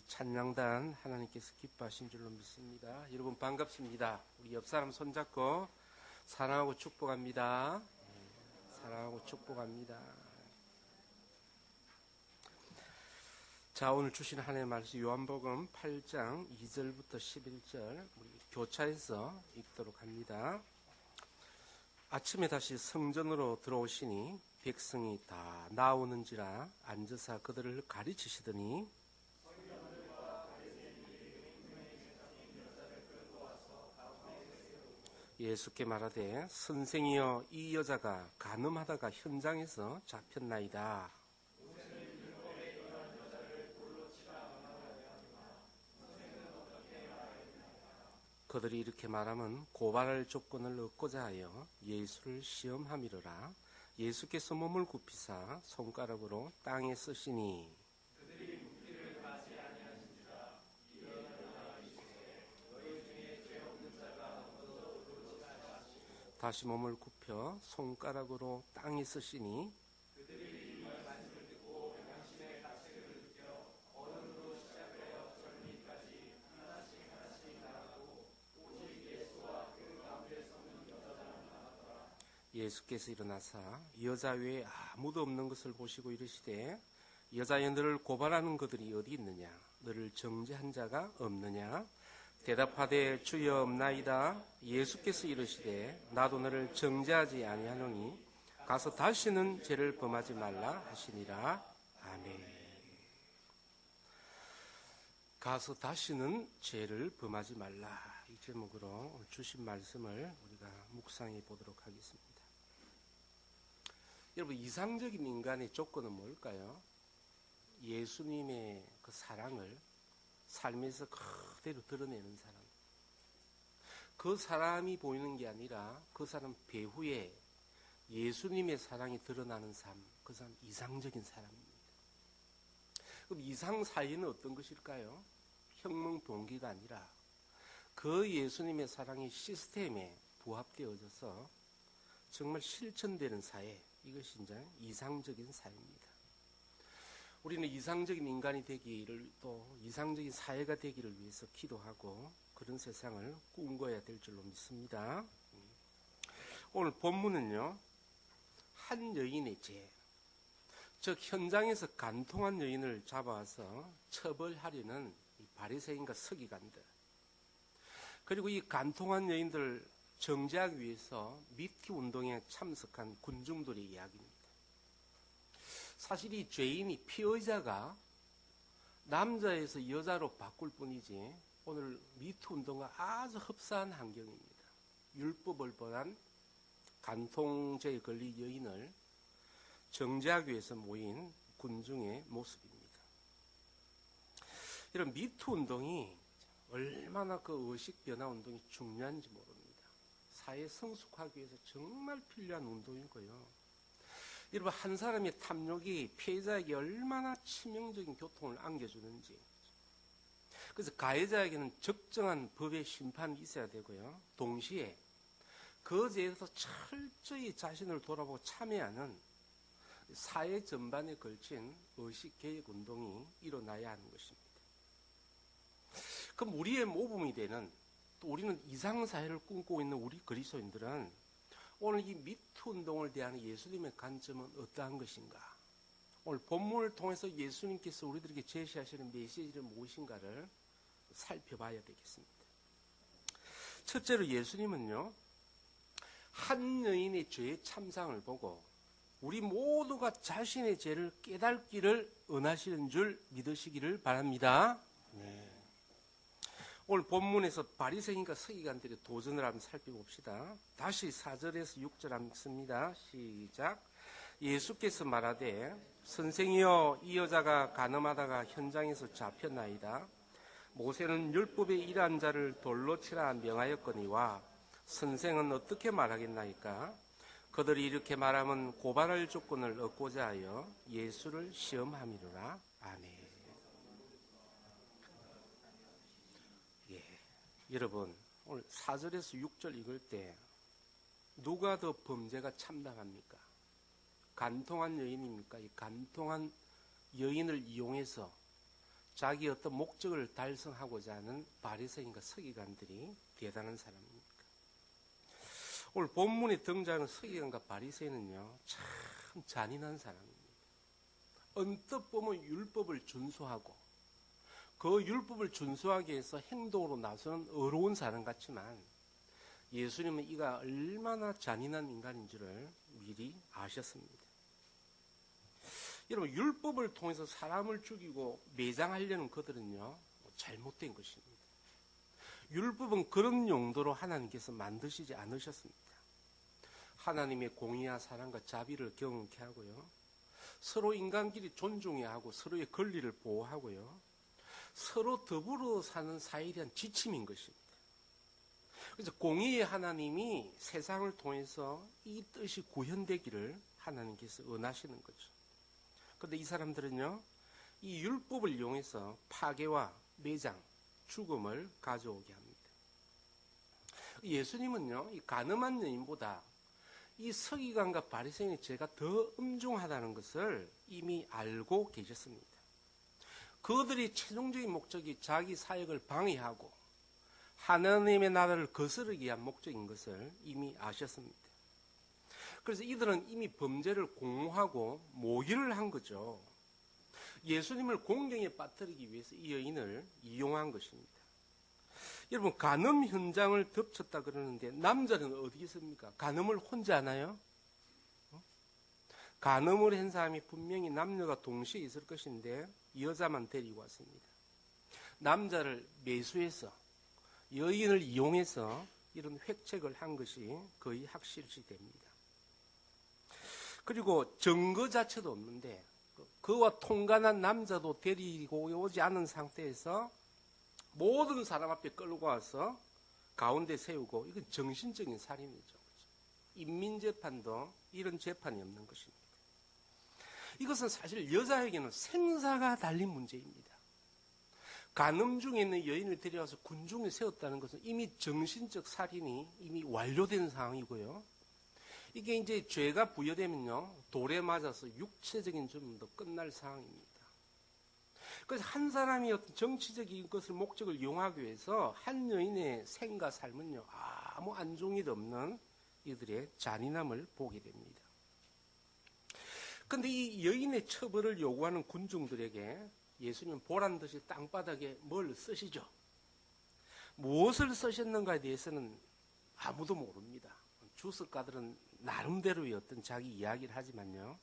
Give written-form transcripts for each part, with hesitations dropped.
찬양단 하나님께서 기뻐하신 줄로 믿습니다. 여러분 반갑습니다. 우리 옆 사람 손잡고 사랑하고 축복합니다. 사랑하고 축복합니다. 자, 오늘 주신 하나님의 말씀 요한복음 8장 2절부터 11절 우리 교차해서 읽도록 합니다. 아침에 다시 성전으로 들어오시니 백성이 다 나오는지라 앉으사 그들을 가르치시더니 예수께 말하되 선생이여 이 여자가 간음하다가 현장에서 잡혔나이다. 그들이 이렇게 말하면 고발할 조건을 얻고자 하여 예수를 시험함이로라. 예수께서 몸을 굽히사 손가락으로 땅에 쓰시니 다시 몸을 굽혀 손가락으로 땅에 쓰시니 예수께서 일어나사 여자 외에 아무도 없는 것을 보시고 이르시되 여자여 너를 고발하는 그들이 어디 있느냐? 너를 정죄한 자가 없느냐? 대답하되 주여 없나이다. 예수께서 이르시되 나도 너를 정죄하지 아니하노니 가서 다시는 죄를 범하지 말라 하시니라. 아멘. 가서 다시는 죄를 범하지 말라. 이 제목으로 주신 말씀을 우리가 묵상해 보도록 하겠습니다. 여러분, 이상적인 인간의 조건은 뭘까요? 예수님의 그 사랑을 삶에서 그대로 드러내는 사람. 그 사람이 보이는 게 아니라 그 사람 배후에 예수님의 사랑이 드러나는 삶. 그 사람 이상적인 사람입니다. 그럼 이상 사회는 어떤 것일까요? 혁명 동기가 아니라 그 예수님의 사랑이 시스템에 부합되어져서 정말 실천되는 사회. 이것이 이제 이상적인 사회입니다. 우리는 이상적인 인간이 되기를 또 이상적인 사회가 되기를 위해서 기도하고 그런 세상을 꿈꿔야 될 줄로 믿습니다. 오늘 본문은요, 한 여인의 죄, 즉 현장에서 간통한 여인을 잡아와서 처벌하려는 바리새인과 서기관들, 그리고 이 간통한 여인들을 정죄하기 위해서 미투 운동에 참석한 군중들의 이야기입니다. 사실 이 죄인이 피의자가 남자에서 여자로 바꿀 뿐이지 오늘 미투 운동과 아주 흡사한 환경입니다. 율법을 범한 간통죄에 걸린 여인을 정죄하기 위해서 모인 군중의 모습입니다. 이런 미투 운동이 얼마나 그 의식 변화 운동이 중요한지 모릅니다. 사회 성숙하기 위해서 정말 필요한 운동이고요. 여러분, 한 사람의 탐욕이 피해자에게 얼마나 치명적인 고통을 안겨주는지. 그래서 가해자에게는 적정한 법의 심판이 있어야 되고요. 동시에 그 죄에서 철저히 자신을 돌아보고 참여하는 사회 전반에 걸친 의식개혁 운동이 일어나야 하는 것입니다. 그럼 우리의 모범이 되는, 또 우리는 이상사회를 꿈꾸고 있는 우리 그리스도인들은 오늘 이 미투 운동을 대하는 예수님의 관점은 어떠한 것인가? 오늘 본문을 통해서 예수님께서 우리들에게 제시하시는 메시지는 무엇인가를 살펴봐야 되겠습니다. 첫째로 예수님은요, 한 여인의 죄의 참상을 보고 우리 모두가 자신의 죄를 깨닫기를 원하시는 줄 믿으시기를 바랍니다. 네. 오늘 본문에서 바리새인과 서기관들의 도전을 한번 살펴봅시다. 다시 4절에서 6절 한번 읽습니다. 시작. 예수께서 말하되 선생이여 이 여자가 간음하다가 현장에서 잡혔나이다. 모세는 율법에 이러한 자를 돌로 치라 명하였거니와 선생은 어떻게 말하겠나이까? 그들이 이렇게 말하면 고발할 조건을 얻고자 하여 예수를 시험함이로라. 아멘. 여러분, 오늘 4절에서 6절 읽을 때 누가 더 범죄가 참담합니까? 간통한 여인입니까? 이 간통한 여인을 이용해서 자기 어떤 목적을 달성하고자 하는 바리새인과 서기관들이 대단한 사람입니다. 오늘 본문에 등장하는 서기관과 바리새인은요, 참 잔인한 사람입니다. 언뜻 보면 율법을 준수하고 그 율법을 준수하기 위해서 행동으로 나서는 어려운 사람 같지만 예수님은 이가 얼마나 잔인한 인간인 줄을 미리 아셨습니다. 여러분, 율법을 통해서 사람을 죽이고 매장하려는 그들은요, 잘못된 것입니다. 율법은 그런 용도로 하나님께서 만드시지 않으셨습니다. 하나님의 공의와 사랑과 자비를 경험케 하고요, 서로 인간끼리 존중해야 하고 서로의 권리를 보호하고요, 서로 더불어 사는 사이에 대한 지침인 것입니다. 그래서 공의의 하나님이 세상을 통해서 이 뜻이 구현되기를 하나님께서 원하시는 거죠. 그런데 이 사람들은요, 이 율법을 이용해서 파괴와 매장, 죽음을 가져오게 합니다. 예수님은요, 이 간음한 여인보다 이 서기관과 바리새인의 죄가 더 엄중하다는 것을 이미 알고 계셨습니다. 그들의 최종적인 목적이 자기 사역을 방해하고 하나님의 나라를 거스르기 위한 목적인 것을 이미 아셨습니다. 그래서 이들은 이미 범죄를 공모하고 모의를 한 거죠. 예수님을 공경에 빠뜨리기 위해서 이 여인을 이용한 것입니다. 여러분, 간음 현장을 덮쳤다 그러는데 남자는 어디 있습니까? 간음을 혼자 하나요? 간음을 한 사람이 분명히 남녀가 동시에 있을 것인데 여자만 데리고 왔습니다. 남자를 매수해서 여인을 이용해서 이런 획책을 한 것이 거의 확실시 됩니다. 그리고 증거 자체도 없는데 그와 통관한 남자도 데리고 오지 않은 상태에서 모든 사람 앞에 끌고 와서 가운데 세우고, 이건 정신적인 살인이죠. 인민재판도 이런 재판이 없는 것입니다. 이것은 사실 여자에게는 생사가 달린 문제입니다. 간음 중에 있는 여인을 데려와서 군중에 세웠다는 것은 이미 정신적 살인이 이미 완료된 상황이고요. 이게 이제 죄가 부여되면요, 돌에 맞아서 육체적인 죽음도 끝날 상황입니다. 그래서 한 사람이 어떤 정치적인 것을 목적을 이용하기 위해서 한 여인의 생과 삶은요, 아무 안중에도 없는 이들의 잔인함을 보게 됩니다. 그런데 이 여인의 처벌을 요구하는 군중들에게 예수님은 보란 듯이 땅바닥에 뭘 쓰시죠? 무엇을 쓰셨는가에 대해서는 아무도 모릅니다. 주석가들은 나름대로의 어떤 자기 이야기를 하지만요,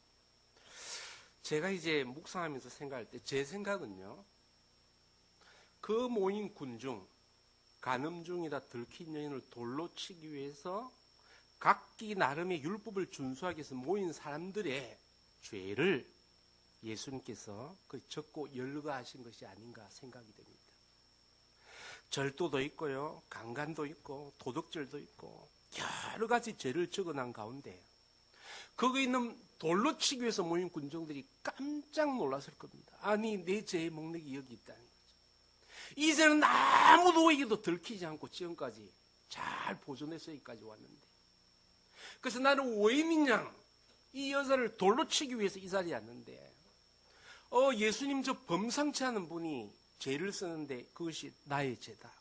제가 이제 묵상하면서 생각할 때 제 생각은요, 그 모인 군중, 간음 중이라 들킨 여인을 돌로 치기 위해서 각기 나름의 율법을 준수하기 위해서 모인 사람들의 죄를 예수님께서 적고 열거하신 것이 아닌가 생각이 됩니다. 절도도 있고요, 강간도 있고, 도덕질도 있고, 여러 가지 죄를 적어놓은 가운데 거기 있는 돌로 치기 위해서 모인 군중들이 깜짝 놀랐을 겁니다. 아니, 내 죄의 목록이 여기 있다는 거죠. 이 죄는 아무도에게도 들키지 않고 지금까지 잘 보존해서 여기까지 왔는데, 그래서 나는 외인인 양 이 여자를 돌로 치기 위해서 이 자리에 왔는데, 예수님 저 범상치 않은 분이 죄를 쓰는데 그것이 나의 죄다.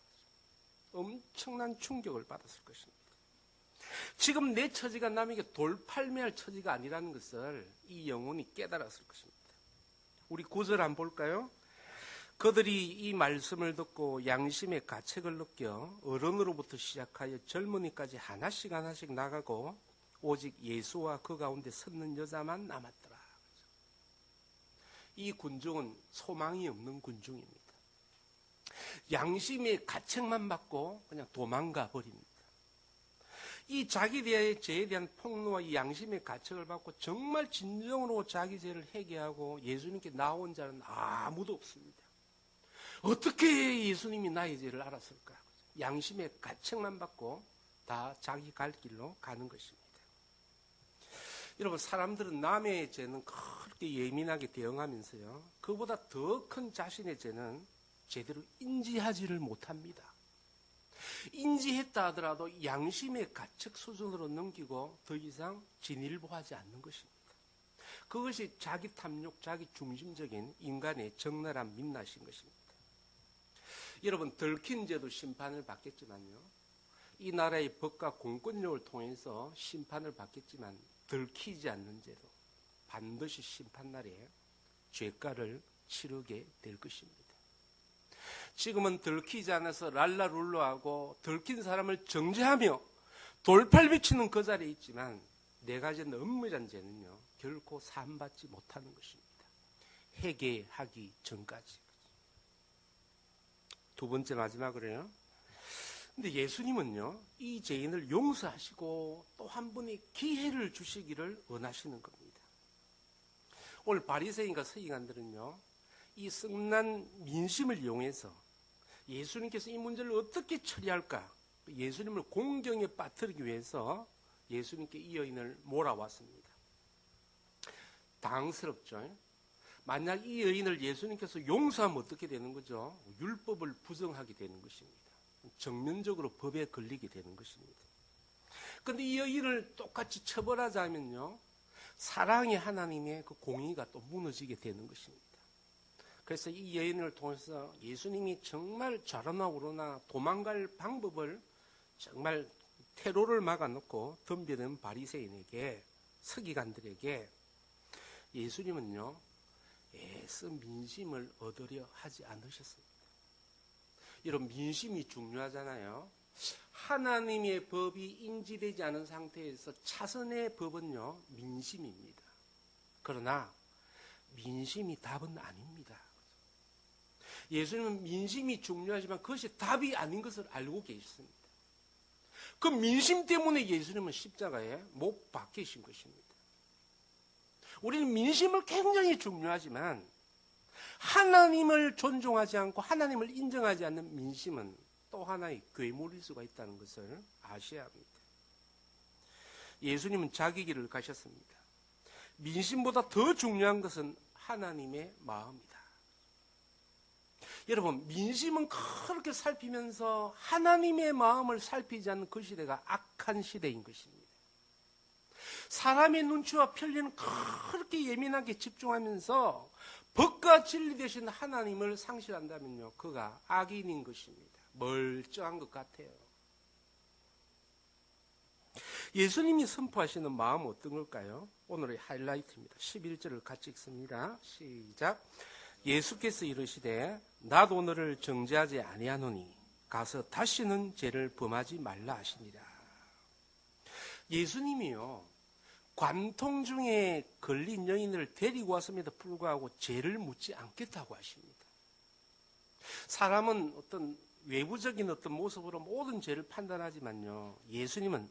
엄청난 충격을 받았을 것입니다. 지금 내 처지가 남에게 돌팔매할 처지가 아니라는 것을 이 영혼이 깨달았을 것입니다. 우리 9절 한번 볼까요? 그들이 이 말씀을 듣고 양심의 가책을 느껴 어른으로부터 시작하여 젊은이까지 하나씩 하나씩 나가고 오직 예수와 그 가운데 섰는 여자만 남았더라. 이 군중은 소망이 없는 군중입니다. 양심의 가책만 받고 그냥 도망가 버립니다. 이 자기 대하의 죄에 대한 폭로와 이 양심의 가책을 받고 정말 진정으로 자기 죄를 회개하고 예수님께 나온 자는 아무도 없습니다. 어떻게 예수님이 나의 죄를 알았을까? 양심의 가책만 받고 다 자기 갈 길로 가는 것입니다. 여러분, 사람들은 남의 죄는 그렇게 예민하게 대응하면서요, 그보다 더 큰 자신의 죄는 제대로 인지하지를 못합니다. 인지했다 하더라도 양심의 가책 수준으로 넘기고 더 이상 진일보하지 않는 것입니다. 그것이 자기 탐욕, 자기 중심적인 인간의 적나라한 민낯인 것입니다. 여러분, 들킨 죄도 심판을 받겠지만요, 이 나라의 법과 공권력을 통해서 심판을 받겠지만 들키지 않는 죄도 반드시 심판날에 죄가를 치르게 될 것입니다. 지금은 들키지 않아서 랄라룰루하고 들킨 사람을 정죄하며 돌팔비치는 그 자리에 있지만 네 가지 엄밀한 죄는요 결코 사함받지 못하는 것입니다. 회개하기 전까지. 두 번째 마지막으로요. 근데 예수님은요 이 죄인을 용서하시고 또 한 번의 기회를 주시기를 원하시는 겁니다. 오늘 바리새인과 서기관들은요 이 썩난 민심을 이용해서 예수님께서 이 문제를 어떻게 처리할까, 예수님을 공경에 빠뜨리기 위해서 예수님께 이 여인을 몰아왔습니다. 당황스럽죠. 만약 이 여인을 예수님께서 용서하면 어떻게 되는 거죠? 율법을 부정하게 되는 것입니다. 정면적으로 법에 걸리게 되는 것입니다. 그런데 이 여인을 똑같이 처벌하자면요 사랑의 하나님의 그 공의가 또 무너지게 되는 것입니다. 그래서 이 여인을 통해서 예수님이 정말 좌로나 우로나 도망갈 방법을 정말 테러를 막아놓고 덤비는 바리새인에게, 서기관들에게 예수님은요 애써 민심을 얻으려 하지 않으셨습니다. 이런 민심이 중요하잖아요. 하나님의 법이 인지되지 않은 상태에서 차선의 법은요 민심입니다. 그러나 민심이 답은 아닙니다. 예수님은 민심이 중요하지만 그것이 답이 아닌 것을 알고 계십니다. 그 민심 때문에 예수님은 십자가에 못 박히신 것입니다. 우리는 민심을 굉장히 중요하지만 하나님을 존중하지 않고 하나님을 인정하지 않는 민심은 또 하나의 괴물일 수가 있다는 것을 아셔야 합니다. 예수님은 자기 길을 가셨습니다. 민심보다 더 중요한 것은 하나님의 마음이다. 여러분, 민심은 그렇게 살피면서 하나님의 마음을 살피지 않는 그 시대가 악한 시대인 것입니다. 사람의 눈치와 편리는 그렇게 예민하게 집중하면서 법과 진리 되신 하나님을 상실한다면요 그가 악인인 것입니다. 멀쩡한 것 같아요. 예수님이 선포하시는 마음은 어떤 걸까요? 오늘의 하이라이트입니다. 11절을 같이 읽습니다. 시작. 예수께서 이르시되 나도 너를 정죄하지 아니하노니 가서 다시는 죄를 범하지 말라 하시니라. 예수님이요 관통 중에 걸린 여인을 데리고 왔음에도 불구하고 죄를 묻지 않겠다고 하십니다. 사람은 어떤 외부적인 어떤 모습으로 모든 죄를 판단하지만요 예수님은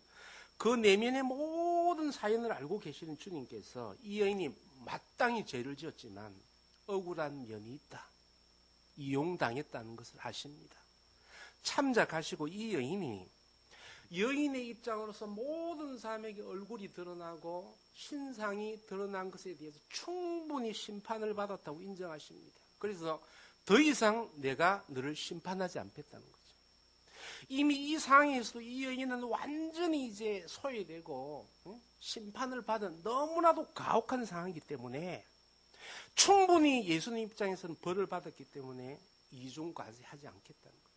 그 내면의 모든 사연을 알고 계시는 주님께서 이 여인이 마땅히 죄를 지었지만 억울한 면이 있다, 이용당했다는 것을 아십니다. 참작하시고 이 여인이 여인의 입장으로서 모든 사람에게 얼굴이 드러나고 신상이 드러난 것에 대해서 충분히 심판을 받았다고 인정하십니다. 그래서 더 이상 내가 너를 심판하지 않겠다는 거죠. 이미 이 상황에서도 이 여인은 완전히 이제 소외되고 심판을 받은 너무나도 가혹한 상황이기 때문에 충분히 예수님 입장에서는 벌을 받았기 때문에 이중까지 하지 않겠다는 거예요.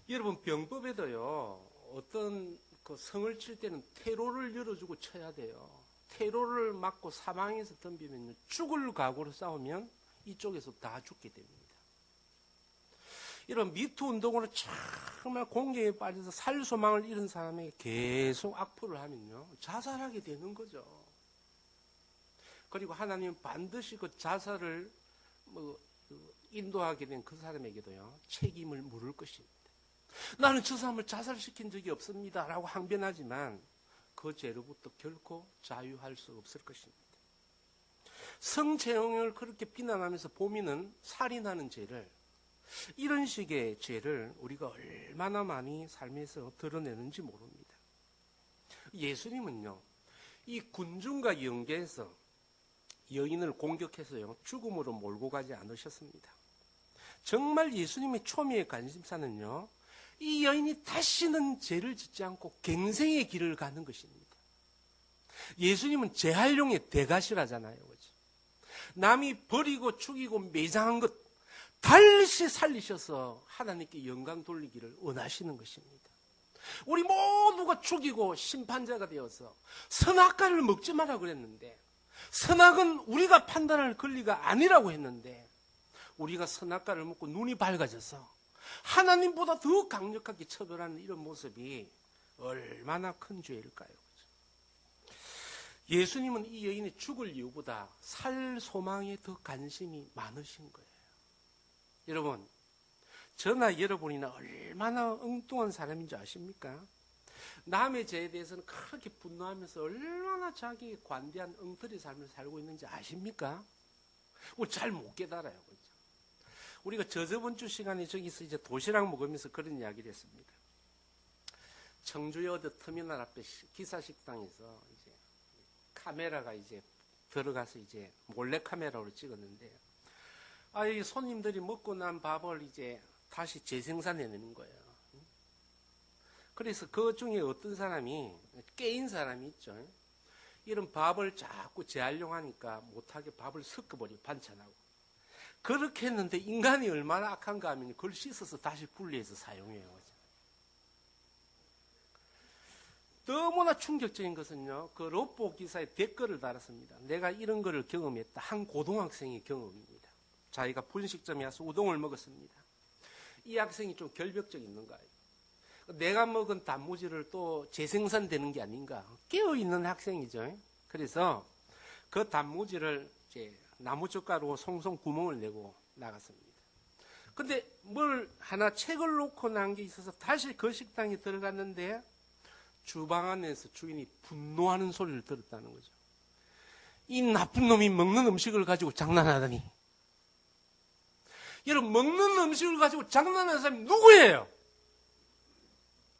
여러분, 병법에도요 어떤 그 성을 칠 때는 테러를 열어주고 쳐야 돼요. 테러를 맞고 사망해서 덤비면 죽을 각오로 싸우면 이쪽에서 다 죽게 됩니다. 이런 미투 운동으로 정말 공경에 빠져서 살 소망을 잃은 사람에게 계속 악플을 하면요 자살하게 되는 거죠. 그리고 하나님은 반드시 그 자살을 인도하게 된 그 사람에게도요 책임을 물을 것입니다. 나는 저 사람을 자살시킨 적이 없습니다 라고 항변하지만 그 죄로부터 결코 자유할 수 없을 것입니다. 성채용을 그렇게 비난하면서 보미는 살인하는 죄를, 이런 식의 죄를 우리가 얼마나 많이 삶에서 드러내는지 모릅니다. 예수님은요 이 군중과 연계해서 여인을 공격해서요 죽음으로 몰고 가지 않으셨습니다. 정말 예수님의 초미의 관심사는요 이 여인이 다시는 죄를 짓지 않고 갱생의 길을 가는 것입니다. 예수님은 재활용의 대가시라잖아요. 그렇죠? 남이 버리고 죽이고 매장한 것 다시 살리셔서 하나님께 영광 돌리기를 원하시는 것입니다. 우리 모두가 죽이고 심판자가 되어서 선악과를 먹지 마라 그랬는데, 선악은 우리가 판단할 권리가 아니라고 했는데, 우리가 선악과를 먹고 눈이 밝아져서 하나님보다 더 강력하게 처벌하는 이런 모습이 얼마나 큰 죄일까요? 예수님은 이 여인이 죽을 이유보다 살 소망에 더 관심이 많으신 거예요. 여러분, 저나 여러분이나 얼마나 엉뚱한 사람인지 아십니까? 남의 죄에 대해서는 그렇게 분노하면서 얼마나 자기의 관대한 엉터리 삶을 살고 있는지 아십니까? 잘 못 깨달아요. 그렇죠? 우리가 저번 주 시간에 저기서 이제 도시락 먹으면서 그런 이야기를 했습니다. 청주의 어느 터미널 앞에 기사식당에서 이제 카메라가 이제 들어가서 이제 몰래 카메라로 찍었는데, 이 손님들이 먹고 난 밥을 이제 다시 재생산해내는 거예요. 그래서 그 중에 어떤 사람이, 깨인 사람이 있죠. 이런 밥을 자꾸 재활용하니까 못하게 밥을 섞어버리고 반찬하고. 그렇게 했는데 인간이 얼마나 악한가 하면 그걸 씻어서 다시 분리해서 사용해요. 너무나 충격적인 것은요, 그 롯보 기사에 댓글을 달았습니다. 내가 이런 거를 경험했다. 한 고등학생의 경험입니다. 자기가 분식점에 와서 우동을 먹었습니다. 이 학생이 좀 결벽증이 있는가요? 내가 먹은 단무지를 또 재생산되는 게 아닌가? 깨어있는 학생이죠. 그래서 그 단무지를 이제 나무젓가락으로 송송 구멍을 내고 나갔습니다. 근데 뭘 하나 책을 놓고 난 게 있어서 다시 그 식당에 들어갔는데 주방 안에서 주인이 분노하는 소리를 들었다는 거죠. 이 나쁜 놈이 먹는 음식을 가지고 장난하다니. 여러분, 먹는 음식을 가지고 장난하는 사람이 누구예요?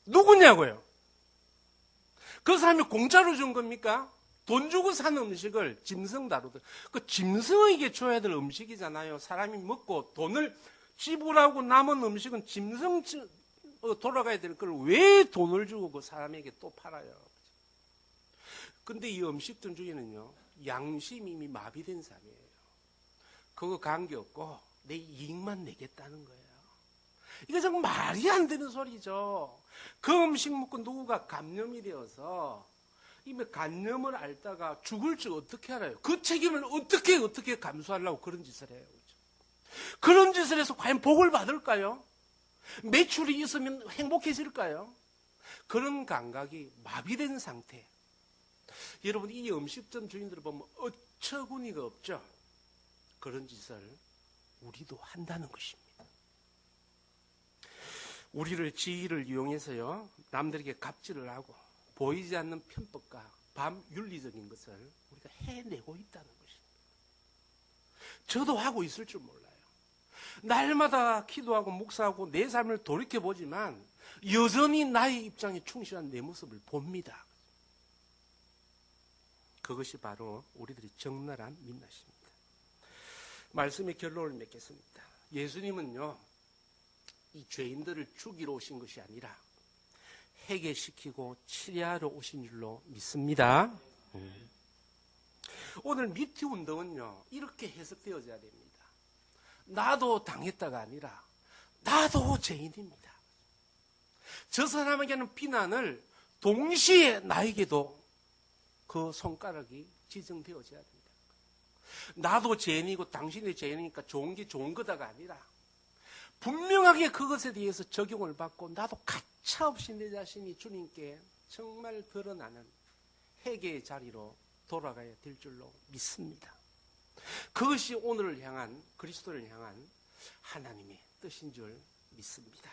누구냐고요? 그 사람이 공짜로 준 겁니까? 돈 주고 산 음식을 짐승 다루듯. 그 짐승에게 줘야 될 음식이잖아요. 사람이 먹고 돈을 지불하고 남은 음식은 짐승 돌아가야 될 걸 왜 돈을 주고 그 사람에게 또 팔아요? 근데 이 음식점 주인은요, 양심이 이미 마비된 사람이에요. 그거 관계없고 내 이익만 내겠다는 거예요. 이거 정말 말이 안 되는 소리죠. 그 음식 먹고 누구가 감염이 되어서 이미 감염을 앓다가 죽을 줄 어떻게 알아요? 그 책임을 어떻게 감수하려고 그런 짓을 해요. 그렇죠? 그런 짓을 해서 과연 복을 받을까요? 매출이 있으면 행복해질까요? 그런 감각이 마비된 상태. 여러분, 이 음식점 주인들을 보면 어처구니가 없죠. 그런 짓을 우리도 한다는 것입니다. 우리를 지위를 이용해서요, 남들에게 갑질을 하고 보이지 않는 편법과 반윤리적인 것을 우리가 해내고 있다는 것입니다. 저도 하고 있을 줄 몰라요. 날마다 기도하고 묵상하고 내 삶을 돌이켜보지만 여전히 나의 입장에 충실한 내 모습을 봅니다. 그것이 바로 우리들의 적나라한 민낯입니다. 말씀의 결론을 맺겠습니다. 예수님은요, 이 죄인들을 죽이러 오신 것이 아니라 회개시키고 치료하러 오신 줄로 믿습니다. 오늘 미투 운동은요, 이렇게 해석되어져야 됩니다. 나도 당했다가 아니라 나도 죄인입니다. 저 사람에게는 비난을 동시에 나에게도 그 손가락이 지정되어져야 됩니다. 나도 죄인이고 당신이 죄인이니까 좋은 게 좋은 거다가 아니라 분명하게 그것에 대해서 적용을 받고 나도 가차없이 내 자신이 주님께 정말 드러나는 회개의 자리로 돌아가야 될 줄로 믿습니다. 그것이 오늘을 향한, 그리스도를 향한 하나님의 뜻인 줄 믿습니다.